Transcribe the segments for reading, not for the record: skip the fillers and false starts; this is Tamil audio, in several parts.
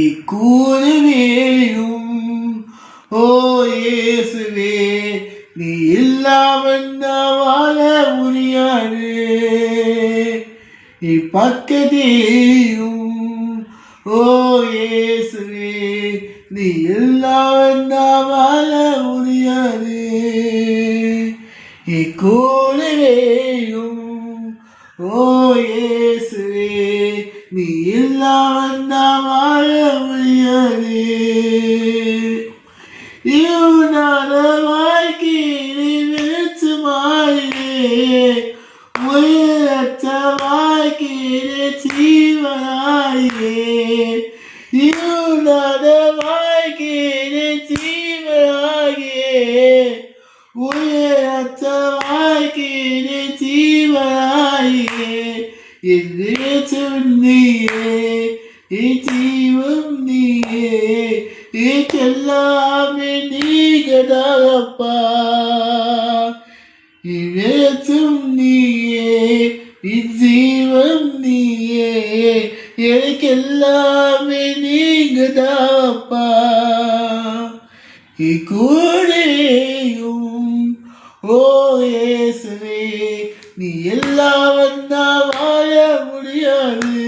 இக்கூறு வேணும். ஓ இயேசுவே, நீ இல்லாமல் நான் வாழ முடியாது. இப்பக்கதேயும் ஓ இயேசுவே, நீ இல்லாமல் நான் வாழ முடியாது. இக்கூறவேயும் ஓ இயேசுவே, நீ இல்லாமல் நான் வாழ முடியாது. இவனால வாழ்க்கையிலே விழிச்சு மாறினே, உயிரற்ற வாழ்க்கையிலே ஜீவனாயே. இவனால வாழ்க்கையிலே ஜீவனாயே, உயிரற்ற வாழ்க்கையிலே ஜீவனாயே. என் நேசம் நீயே, என் ஜீவம் நீயே, எல்லாமே நீங்கதாப்பா. என் நேசம் நீயே, என் ஜீவம் நீயே, எனக்கு எல்லாமே நீங்கதாப்பா. இக்கூடேயும் ஓ இயேசுவே, நீ எல்லாம் வந்தா வாழ முடியாது.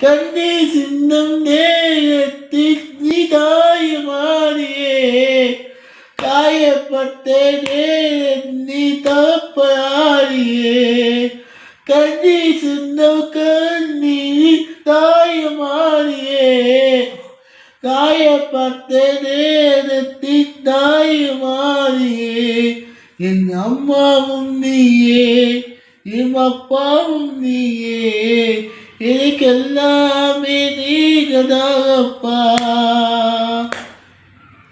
கண்ணி சின்னம் நேரத்தில் நீ தாயுமாறியே, காயப்பட்ட நேரம் நீ தப்பையாரியே. கண்ணி சின்னம் கண்ணி தாயுமாறியே, காயப்பட்ட நேரத்தில் தாயுமாறியே. என் அம்மாவும் நீயே, என் அப்பாவும் நீயே, எனக்கு எல்லாமே நீங்கதாப்பா.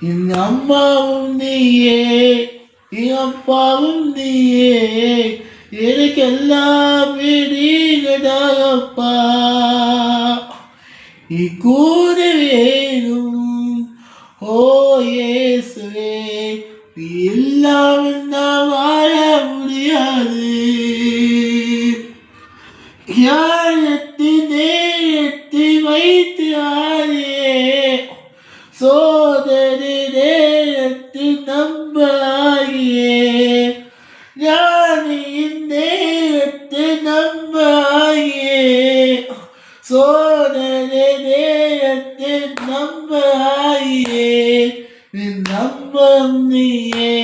என் அம்மாவும் நீயே, என் அப்பாவும் நீயே, எனக்கு எல்லாமே நீங்கதாப்பா. இக்கூற வேணும் ஓ இயேசுவே, நீ இல்லாமல் நான் வாழ முடியாது. ஞானத்தின் நேரத்தை வைத்து ஆடியே, சோதனை நேரத்தில் நம்ப ஆகியே. ஞானியின் நேரத்தை நம்ப ஆகியே, சோதனை நேரத்தை நம்ப ஆகியே. என் நம்பம் நீயே,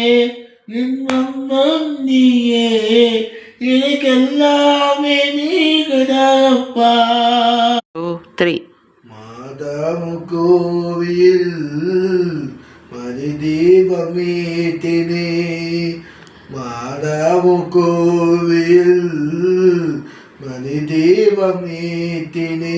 என் நம்பம் நீயே, எனக்கு எல்லாமே நீங்கதாப்பா. மாதாமு கோவில் மணி தீபமேத்தினே, மாதாமு கோவில் மணி தீபமேத்தினே.